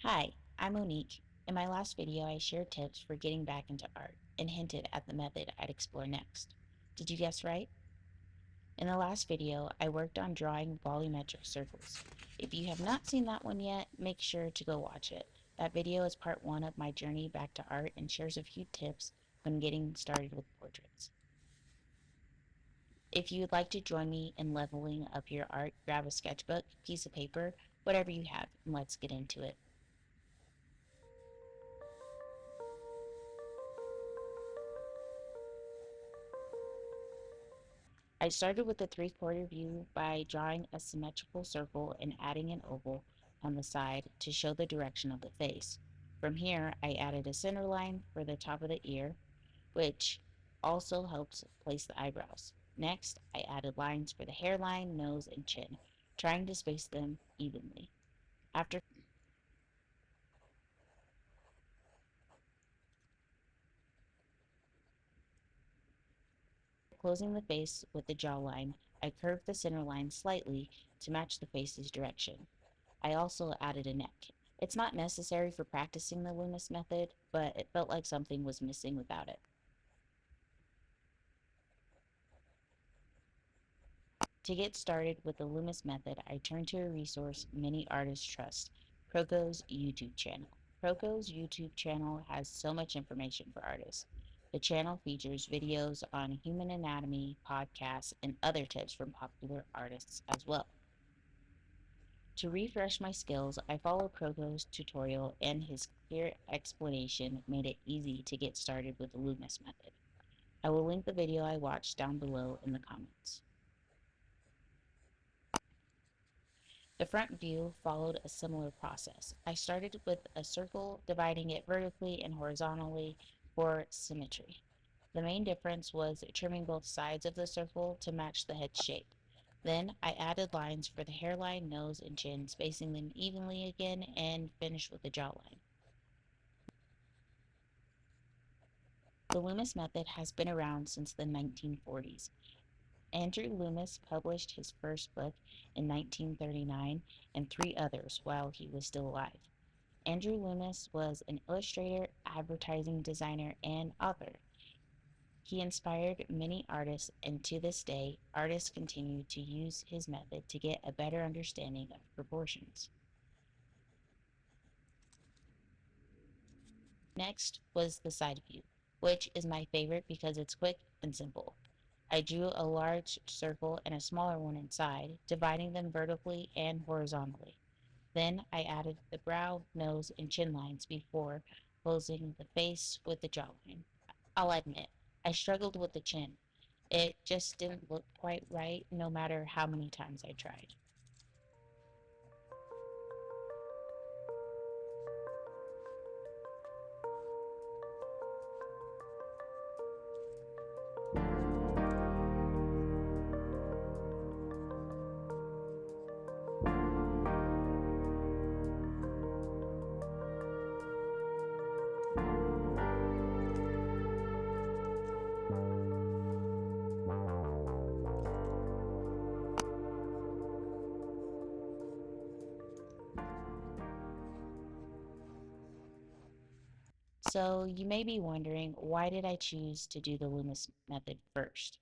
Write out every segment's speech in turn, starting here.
Hi, I'm Monique. In my last video, I shared tips for getting back into art and hinted at the method I'd explore next. Did you guess right? In the last video, I worked on drawing volumetric circles. If you have not seen that one yet, make sure to go watch it. That video is part one of my journey back to art and shares a few tips when getting started with portraits. If you would like to join me in leveling up your art, grab a sketchbook, piece of paper, whatever you have, and let's get into it. I started with the three-quarter view by drawing a symmetrical circle and adding an oval on the side to show the direction of the face. From here, I added a center line for the top of the ear, which also helps place the eyebrows. Next, I added lines for the hairline, nose, and chin, trying to space them evenly. After closing the face with the jawline, I curved the center line slightly to match the face's direction. I also added a neck. It's not necessary for practicing the Loomis method, but it felt like something was missing without it. To get started with the Loomis method, I turned to a resource many artists trust, Proko's YouTube channel. Proko's YouTube channel has so much information for artists. The channel features videos on human anatomy, podcasts, and other tips from popular artists as well. To refresh my skills, I followed Proko's tutorial, and his clear explanation made it easy to get started with the Loomis method. I will link the video I watched down below in the comments. The front view followed a similar process. I started with a circle, dividing it vertically and horizontally for symmetry. The main difference was trimming both sides of the circle to match the head shape. Then I added lines for the hairline, nose, and chin, spacing them evenly again, and finished with the jawline. The Loomis method has been around since the 1940s. Andrew Loomis published his first book in 1939 and three others while he was still alive. Andrew Loomis was an illustrator, advertising designer, and author. He inspired many artists, and to this day, artists continue to use his method to get a better understanding of proportions. Next was the side view, which is my favorite because it's quick and simple. I drew a large circle and a smaller one inside, dividing them vertically and horizontally. Then I added the brow, nose, and chin lines before closing the face with the jawline. I'll admit, I struggled with the chin. It just didn't look quite right no matter how many times I tried. So you may be wondering, why did I choose to do the Loomis method first?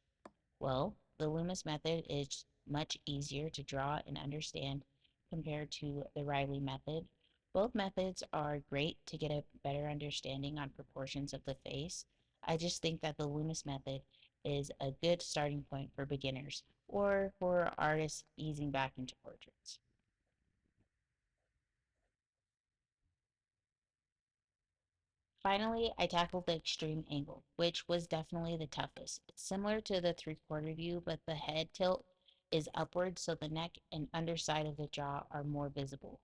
Well, the Loomis method is much easier to draw and understand compared to the Riley method. Both methods are great to get a better understanding on proportions of the face. I just think that the Loomis method is a good starting point for beginners or for artists easing back into portraits. Finally, I tackled the extreme angle, which was definitely the toughest. It's similar to the three-quarter view, but the head tilt is upward, so the neck and underside of the jaw are more visible.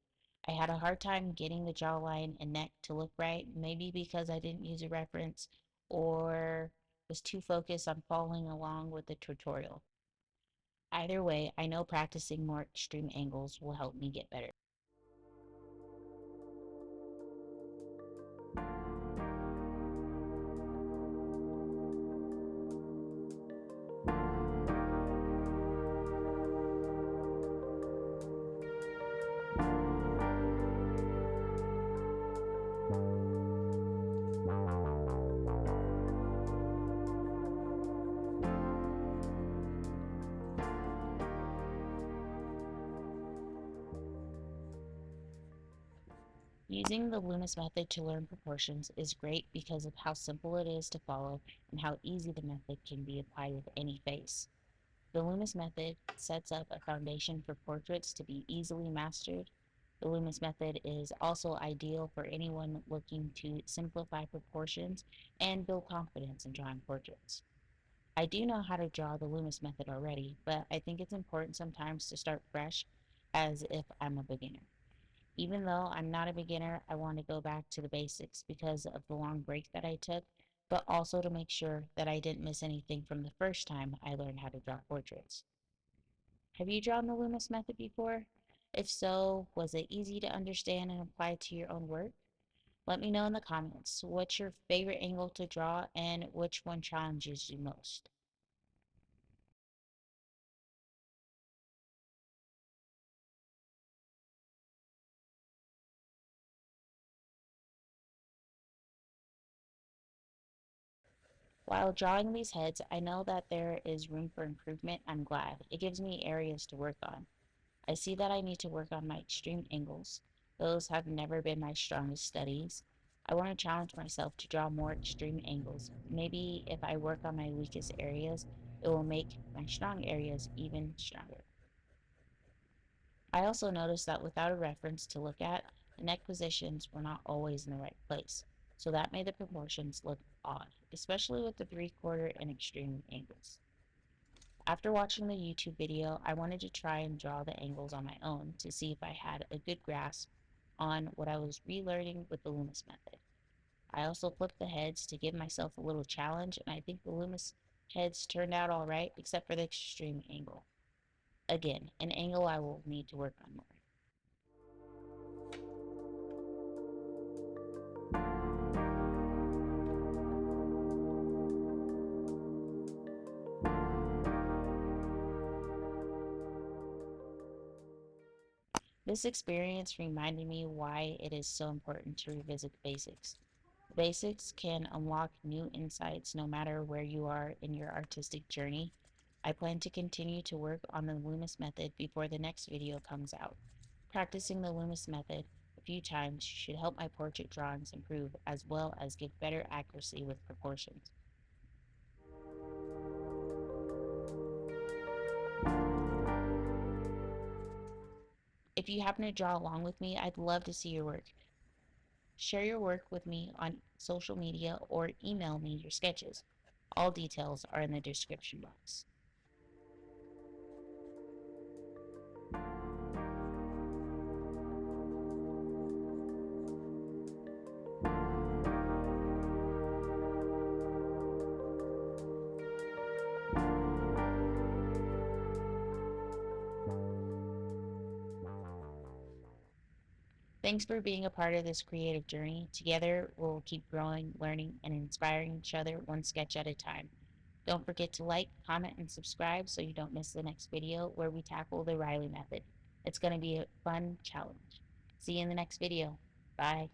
I had a hard time getting the jawline and neck to look right, maybe because I didn't use a reference or was too focused on following along with the tutorial. Either way, I know practicing more extreme angles will help me get better. Using the Loomis method to learn proportions is great because of how simple it is to follow and how easy the method can be applied with any face. The Loomis method sets up a foundation for portraits to be easily mastered. The Loomis method is also ideal for anyone looking to simplify proportions and build confidence in drawing portraits. I do know how to draw the Loomis method already, but I think it's important sometimes to start fresh as if I'm a beginner. Even though I'm not a beginner, I want to go back to the basics because of the long break that I took, but also to make sure that I didn't miss anything from the first time I learned how to draw portraits. Have you drawn the Loomis method before? If so, was it easy to understand and apply to your own work? Let me know in the comments what's your favorite angle to draw and which one challenges you most. While drawing these heads, I know that there is room for improvement. I'm glad. It gives me areas to work on. I see that I need to work on my extreme angles. Those have never been my strongest studies. I want to challenge myself to draw more extreme angles. Maybe if I work on my weakest areas, it will make my strong areas even stronger. I also noticed that without a reference to look at, the neck positions were not always in the right place, so that made the proportions look odd, especially with the 3/4 and extreme angles. After watching the YouTube video, I wanted to try and draw the angles on my own to see if I had a good grasp on what I was relearning with the Loomis method. I also flipped the heads to give myself a little challenge, and I think the Loomis heads turned out all right, except for the extreme angle. Again, an angle I will need to work on more. This experience reminded me why it is so important to revisit the basics. The basics can unlock new insights no matter where you are in your artistic journey. I plan to continue to work on the Loomis method before the next video comes out. Practicing the Loomis method a few times should help my portrait drawings improve as well as give better accuracy with proportions. If you happen to draw along with me, I'd love to see your work. Share your work with me on social media or email me your sketches. All details are in the description box. Thanks for being a part of this creative journey. Together, we'll keep growing, learning, and inspiring each other one sketch at a time. Don't forget to like, comment, and subscribe so you don't miss the next video where we tackle the Riley method. It's going to be a fun challenge. See you in the next video. Bye.